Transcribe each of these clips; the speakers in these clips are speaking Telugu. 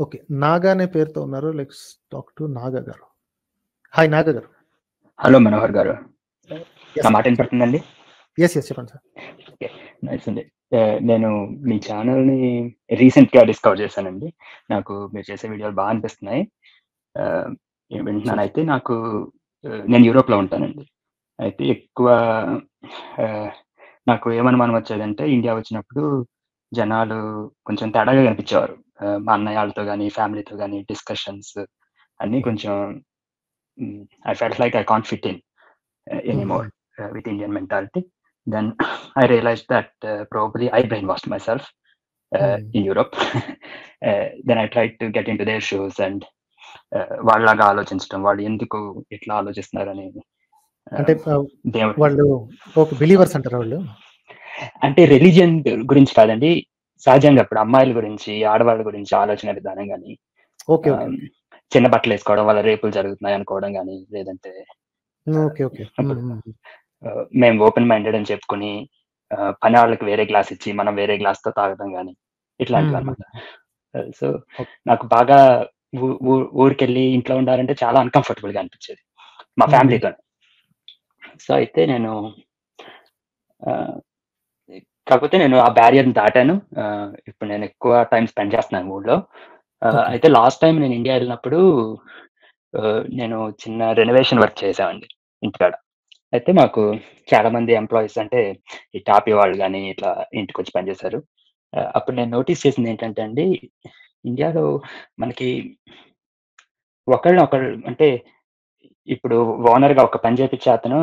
ఓకే. నాగా అనే పేరుతో ఉన్నారు. లెట్స్ టాక్ టు నాగా గారు. హాయ్ నాగా గారు. హలో మనోహర్ గారు, నా యెస్. మాట వినపడుతుందండి? యెస్. చెప్పండి సార్. ఓకే, నైస్ అండి. నేను మీ ఛానల్ని రీసెంట్గా డిస్కవర్ చేశానండి. నాకు మీరు చేసే వీడియోలు బాగా అనిపిస్తున్నాయి. వింటున్నాను. అయితే నేను యూరోప్లో ఉంటానండి. అయితే ఎక్కువ నాకు ఏమనుమానం వచ్చేదంటే, ఇండియా వచ్చినప్పుడు జనాలు కొంచెం తేడాగా కనిపించేవారు. మా అన్నయ్య వాళ్ళతో కానీ, ఫ్యామిలీతో కానీ డిస్కషన్స్ అన్నీ కొంచెం I felt like I can't fit in anymore with Indian mentality. Then I realized that probably I brainwashed myself in Europe. Then I tried to get into their shoes and వాళ్ళలాగా ఆలోచించడం, వాళ్ళు ఎందుకు ఇట్లా ఆలోచిస్తున్నారని. అంటే వాళ్ళు ఓకే బిలీవర్స్ అంటారా వాళ్ళు? అంటే రిలీజియన్ గురించి కాదండి, సహజంగా ఇప్పుడు అమ్మాయిల గురించి, ఆడవాళ్ళ గురించి ఆలోచన విధానం కానీ, ఓకే. చిన్న బట్టలు వేసుకోవడం వల్ల రేపులు జరుగుతున్నాయి అనుకోవడం కానీ, లేదంటే ఓకే. మేము ఓపెన్ మైండెడ్ అని చెప్పుకొని పని వాళ్ళకి వేరే గ్లాస్ ఇచ్చి మనం వేరే గ్లాస్ తో తాగడం కానీ, ఇట్లాంటివి అనమాట. సో నాకు బాగా ఊరికెళ్ళి ఇంట్లో ఉండాలంటే చాలా అన్కంఫర్టబుల్ గా అనిపించేది మా ఫ్యామిలీతో. సో అయితే కాకపోతే నేను ఆ బ్యారియర్ని దాటాను. ఇప్పుడు నేను ఎక్కువ టైం స్పెండ్ చేస్తున్నాను ఊళ్ళో. అయితే లాస్ట్ టైం నేను ఇండియా వెళ్ళినప్పుడు నేను చిన్న రెనోవేషన్ వర్క్ చేసామండి ఇంటికాడ. అయితే మాకు చాలా మంది ఎంప్లాయీస్ అంటే ఈ టాపీ వాళ్ళు కానీ ఇట్లా ఇంటికి వచ్చి పనిచేశారు. అప్పుడు నేను నోటీస్ చేసింది ఏంటంటే అండి, ఇండియాలో మనకి ఒకళ్ళు అంటే ఇప్పుడు ఓనర్గా ఒక పని చేపించే అతను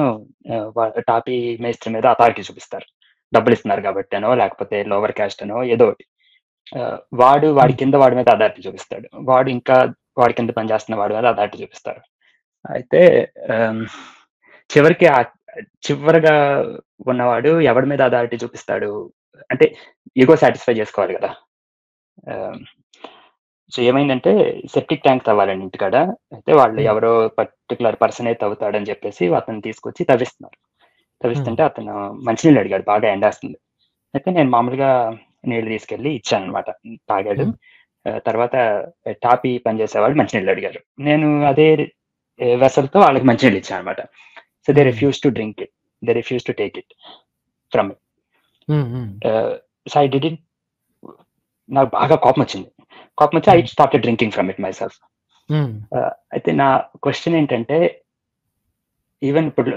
టాపీ మేస్త్రి మీద అథారిటీ చూపిస్తారు, డబ్బులు ఇస్తున్నారు కాబట్టి అనో, లేకపోతే లోవర్ క్యాస్ట్ అనో ఏదో ఒకటి. వాడి కింద వాడి మీద అథారిటీ చూపిస్తాడు, వాడి కింద పనిచేస్తున్న వాడి మీద అథారిటీ చూపిస్తారు. అయితే చివరిగా ఉన్నవాడు ఎవడి మీద అథారిటీ చూపిస్తాడు అంటే ఈగో సాటిస్ఫై చేసుకోవాలి కదా. సో ఏమైందంటే సెప్టిక్ ట్యాంక్ తవ్వాలండి ఇంటికాడ. అయితే వాళ్ళు ఎవరో పర్టికులర్ పర్సన్ అయితే తవ్వుతాడని చెప్పేసి అతను తీసుకొచ్చి తవ్విస్తుంటే అతను మంచినీళ్ళు అడిగాడు, బాగా ఎండేస్తుంది. అయితే నేను మామూలుగా నీళ్ళు తీసుకెళ్ళి ఇచ్చాను అనమాట, తాగాడు. తర్వాత టాపీ పనిచేసేవాళ్ళు మంచినీళ్ళు అడిగారు, నేను అదే వెసల్తో వాళ్ళకి మంచినీళ్ళు ఇచ్చాను అనమాట. So they refused to drink it. They refused to take it from me. So I didn't. నాకు బాగా కోపం వచ్చి I started drinking from it myself. అయితే నా క్వశ్చన్ ఏంటంటే, ఈవెన్ ఇప్పుడు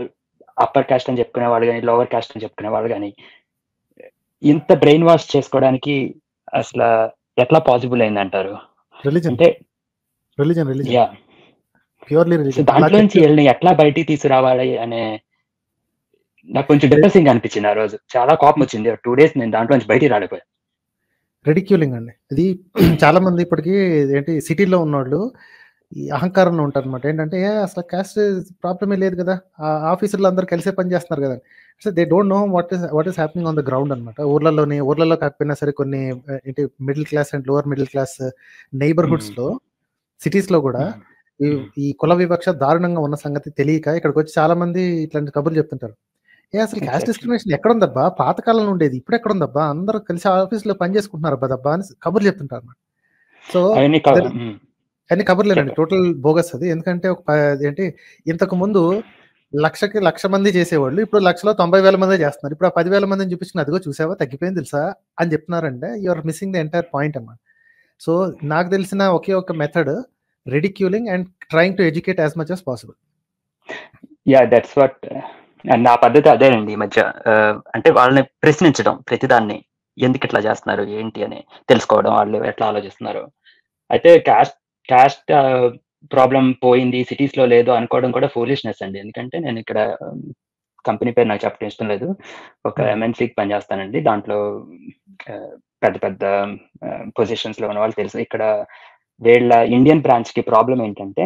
అప్పర్ కాస్ట్ అని చెప్పుకునే వాళ్ళు కానీ, లోవర్ కాస్ట్ అని చెప్పుకునే వాళ్ళు కానీ, ఇంత బ్రెయిన్ వాష్ చేసుకోవడానికి అసలు ఎట్లా పాసిబుల్ అయిందంటారు? అంటే దాంట్లోంచి వెళ్ళి ఎట్లా బయటికి తీసుకురావాలి అనే నాకు కొంచెం డిప్రెసింగ్ అనిపించింది. ఆ రోజు చాలా కోపం వచ్చింది. 2 days నేను దాంట్లోంచి బయటికి రాలేకపోయాను. రెడిక్యూలింగ్ అండి ఇది. చాలా మంది ఇప్పటికీ ఏంటి సిటీలో ఉన్నవాళ్ళు ఈ అహంకారంలో ఉంటారు అనమాట. ఏంటంటే అసలు క్యాస్ట్ ప్రాబ్లమే లేదు కదా, ఆఫీసర్లు అందరూ కలిసే పని చేస్తున్నారు కదా. So they don't know what is happening on the ground అనమాట. ఊర్లలో కాకపోయినా సరే కొన్ని ఏంటి middle class and lower middle class neighbourhoods లో, సిటీస్ లో కూడా ఈ కుల వివక్ష దారుణంగా ఉన్న సంగతి తెలియక ఇక్కడికి వచ్చి చాలా మంది ఇట్లాంటి కబుర్లు చెప్తుంటారు. అసలు క్యాస్ట్ డిస్క్రిమినేషన్ ఎక్కడుందబ్బా, పాతకాలంలో ఉండేది, ఇప్పుడు ఎక్కడుందబ్బా, అందరూ కలిసి ఆఫీస్లో పని చేసుకుంటున్నారు అబ్బా అని కబుర్లు చెప్తుంటారు అన్నమాట. సో అన్ని కబుర్లేనండి, టోటల్ బోగస్ అది. ఎందుకంటే ఏంటి ఇంతకు ముందు 1,00,000 మంది చేసేవాళ్ళు ఇప్పుడు 1,90,000 మంది చేస్తున్నారు. ఇప్పుడు ఆ 10,000 మందిని చూపించిన అదిగో చూసావా తగ్గిపోయింది తెలుసా అని చెప్తున్నారంటే you're missing the entire point అన్నమాట. సో నాకు తెలిసిన ఒకే ఒక method ridiculing and trying to educate as much as possible. Yeah that's what. నా పద్ధతి అదేనండి ఈ మధ్య. అంటే వాళ్ళని ప్రశ్నించడం, ప్రతిదాన్ని ఎందుకు ఇట్లా చేస్తున్నారు ఏంటి అని తెలుసుకోవడం, వాళ్ళు ఎట్లా ఆలోచిస్తున్నారు. అయితే క్యాస్ట్ ప్రాబ్లం పోయింది, సిటీస్ లో లేదు అనుకోవడం కూడా ఫూలిష్నెస్ అండి. ఎందుకంటే నేను ఇక్కడ కంపెనీ పేరు నాకు చెప్పడం ఇష్టం లేదు, ఒక ఎంఎన్సీకి పనిచేస్తానండి. దాంట్లో పెద్ద పెద్ద పొజిషన్స్ లో ఉన్న వాళ్ళు తెలుసు. ఇక్కడ వీళ్ళ ఇండియన్ బ్రాంచ్ కి ప్రాబ్లం ఏంటంటే,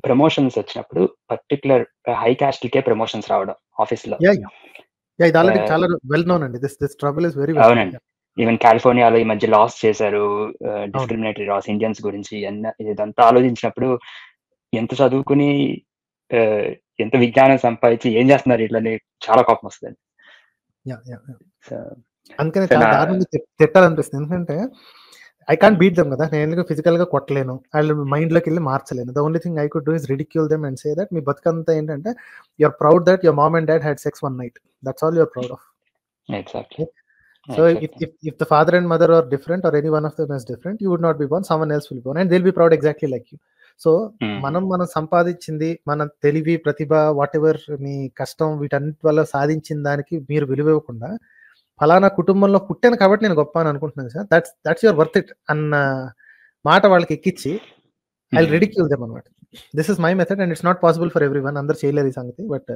ప్రమోషన్స్ వచ్చినప్పుడు పర్టికులర్ హై క్యాస్ట్కే ప్రమోషన్స్ రావడం ఆఫీస్ లో. అవునండి, ఈవెన్ కాలిఫోర్నియాలో ఈ మధ్య లాస్ చేశారు, డిస్క్రిమినేటరీ లాస్ ఇండియన్స్ గురించి. ఇదంతా ఆలోచించినప్పుడు ఎంత చదువుకుని ఎంత విజ్ఞానం సంపాదించి ఏం చేస్తున్నారు ఇట్లని చాలా కోపం వస్తుంది. అందుకని చాలా దారుణంగా తిట్టాలనిపిస్తుంది. ఎందుకంటే ఐ కాంట్ బీట్ దెమ్ కదా, నేను ఎందుకు ఫిజికల్గా కొట్టలేను, వాళ్ళు మైండ్లోకి వెళ్ళి మార్చలేను. The only thing I could do is ridicule them and say that మీ బతుకంతా ఏంటంటే you're proud that your mom and dad had sex one night, that's all you're proud of. Exactly. So if the father and mother are different or any one of them is different, you would not be born, someone else will be born and they'll be proud exactly like you. So మనం సంపాదించింది, మన తెలివి, ప్రతిభ, వాట్ ఎవర్ మీ కష్టం, వీటన్నిటి వల్ల సాధించిన దానికి మీరు విలువ ఇవ్వకుండా ఫలానా కుటుంబంలో పుట్టాను కాబట్టి నేను గొప్ప అని అనుకుంటున్నాను sir, that's your worth it అన్న మాట వాళ్ళకి ఎక్కించి ఐ విల్ రిడిక్యూల్ దెమ్ అనమాట. This is my method and it's not possible for every one, అందరు చేయలేరు ఈ సంగతి. బట్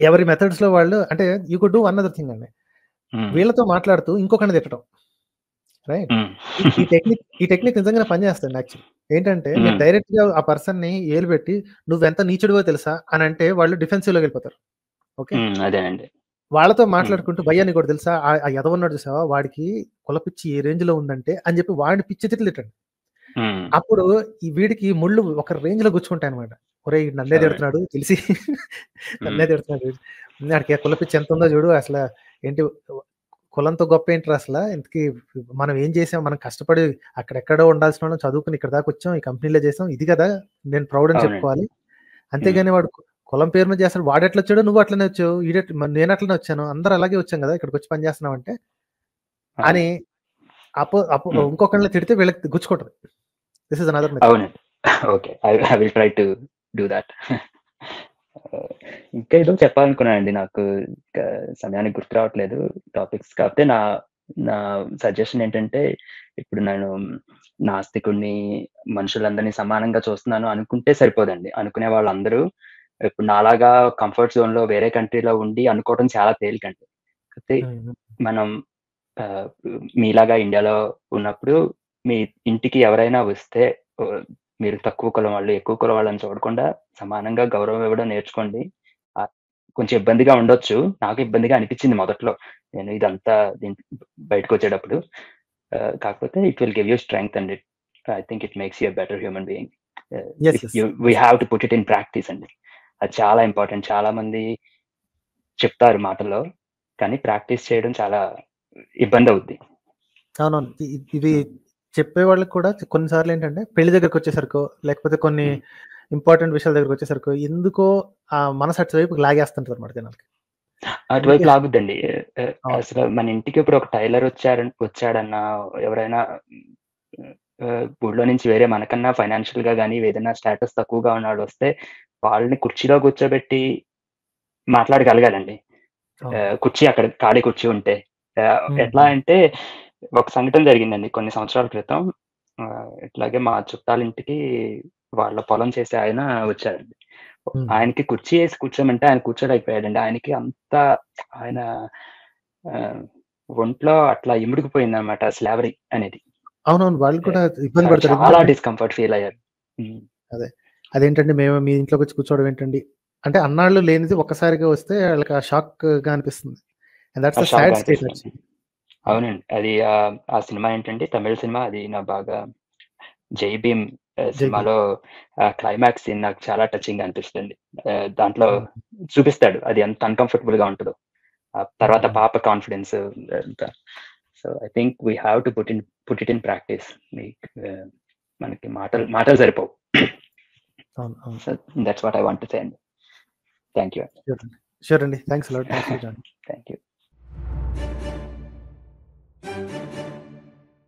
ఎవరి మెథడ్స్ లో వాళ్ళు, అంటే you could do one other thing అండి, వీళ్ళతో మాట్లాడుతూ ఇంకొకరిని తిట్టడం, రైట్? ఈ టెక్నిక్ నిజంగా పనిచేస్తుంది యాక్చువల్లీ. ఏంటంటే మీరు డైరెక్ట్ గా ఆ పర్సన్ ని ఏలు పెట్టి నువ్వెంత నీచుడివో తెలుసా అని అంటే వాళ్ళు డిఫెన్సివ్ లోకి వెళ్ళిపోతారు. ఓకే, అదేనండి. వాళ్ళతో మాట్లాడుకుంటూ భయ్యా నీకు కూడా తెలుసా, ఆ ఎదవన్నాడు చూసావా, వాడికి కులపిచ్చి ఏ రేంజ్ లో ఉందంటే అని చెప్పి వాడిని పిచ్చి తిట్లు తిట్టండి. అప్పుడు ఈ వీడికి ముళ్ళు ఒక రేంజ్ లో గుచ్చుకుంటాయి అనమాట. ఒరే నన్నే తిడుతున్నాడు తెలిసి, నన్నే తిడుతున్నాడు, వాడికి కులపిచ్చి ఎంత ఉందో చూడు, అసలు ఏంటి కులంతో గొప్ప ఏంటి అసలు, ఇంతకీ మనం ఏం చేసాం, మనం కష్టపడి అక్కడెక్కడో ఉండాల్సిన వాళ్ళం చదువుకుని ఇక్కడ దాకా వచ్చాం, ఈ కంపెనీలో చేసాం, ఇది కదా నేను ప్రౌడ్ అని చెప్పుకోవాలి. అంతేగాని వాడు కులం పేరు మీద చేస్తాడు, వాడు ఎట్లా వచ్చాడు, నువ్వు అట్లనే వచ్చావు, నేను అట్లనే వచ్చాను, అందరూ అలాగే వచ్చాం కదా ఇక్కడికి వచ్చి పని చేస్తున్నాం అంటే అని ఇంకొకళ్ళని తిడితే వీళ్ళకి గుచ్చుకుంటది. This is another method. అవునండి. Okay, I will try to do that. ఇంకా ఏదో చెప్పాలనుకున్నానండి, నాకు సమయానికి గుర్తు రావట్లేదు టాపిక్స్. కాకపోతే నా సజెషన్ ఏంటంటే, ఇప్పుడు నేను నాస్తికుడిని, మనుషులందరినీ సమానంగా చూస్తున్నాను అనుకుంటే సరిపోదండి. అనుకునే వాళ్ళందరూ ఇప్పుడు నాలాగా కంఫర్ట్ జోన్ లో వేరే కంట్రీలో ఉండి అనుకోవడం చాలా తేలికండి. అయితే మనం మీలాగా ఇండియాలో ఉన్నప్పుడు మీ ఇంటికి ఎవరైనా వస్తే మీరు తక్కువ కులం వాళ్ళు, ఎక్కువ కులం వాళ్ళని చూడకుండా సమానంగా గౌరవం ఇవ్వడం నేర్చుకోండి. కొంచెం ఇబ్బందిగా ఉండొచ్చు, నాకు ఇబ్బందిగా అనిపించింది మొదట్లో, నేను ఇదంతా బయటకు వచ్చేటప్పుడు. కాకపోతే it will give you strength and I think it makes you better human being. We have to put it in practice అండి, అది చాలా ఇంపార్టెంట్. చాలా మంది చెప్తారు మాటల్లో, కానీ ప్రాక్టీస్ చేయడం చాలా ఇబ్బంది అవుద్ది. అవునవును, ఇది చెప్పే వాళ్ళకి కూడా కొన్నిసార్లు ఏంటంటే పెళ్లి దగ్గరకు వచ్చేసరికో, లేకపోతే కొన్ని ఇంపార్టెంట్ విషయాల దగ్గరకు వచ్చేసరికో ఎందుకో ఆ మనసు అటువైపు లాగేస్తుంటారు అన్నమాట జనాలకి. అటువైపు లాగుద్దండి. అసలు మన ఇంటికి ఇప్పుడు ఒక టైలర్ వచ్చాడన్నా, ఎవరైనా ఊళ్ళో నుంచి వేరే మనకన్నా ఫైనాన్షియల్ గా కానీ ఏదైనా స్టేటస్ తక్కువగా ఉన్నాడు వస్తే వాళ్ళని కుర్చీలో కూర్చోబెట్టి మాట్లాడగలగాలండి. కుర్చీ అక్కడ ఖాళీ కుర్చీ ఉంటే ఎట్లా అంటే, ఒక సంఘటన జరిగిందండి కొన్ని సంవత్సరాల క్రితం. ఇట్లాగే మా చుట్టాలింటికి వాళ్ళ పొలం చేసే ఆయన వచ్చారండి. ఆయనకి కుర్చీ వేసి కూర్చోమంటే ఆయన కూర్చోలేకపోయాడండి. ఆయనకి అంతా ఆయన ఒంట్లో అట్లా ఇముడికిపోయింది అనమాట స్లావరీ అనేది. అవునవును, వాళ్ళు కూడా ఇబ్బంది పడతారు, చాలా డిస్కంఫర్ట్ ఫీల్ అయ్యారు. అదేంటండి మేము మీ ఇంట్లోకి వచ్చి కూర్చోవడం ఏంటండి అంటే, అన్నాళ్ళు లేనిది ఒక్కసారిగా వస్తే వాళ్ళకి ఆ షాక్ గా అనిపిస్తుంది. అవునండి, అది ఆ సినిమా ఏంటంటే తమిళ సినిమా, అది నా బాగా జై భీమ్ సినిమాలో క్లైమాక్స్ సీన్ నాకు చాలా టచింగ్ అనిపిస్తుంది. దాంట్లో చూపిస్తాడు అది ఎంత అన్కంఫర్టబుల్ గా ఉంటుందో, తర్వాత పాప confidence. So I think we have to put it in practice. మనకి మాటలు సరిపోవు. So that's what I want to say అండి. Thank you. షూర్ అండి, థ్యాంక్స్ అలాట్. Thank you.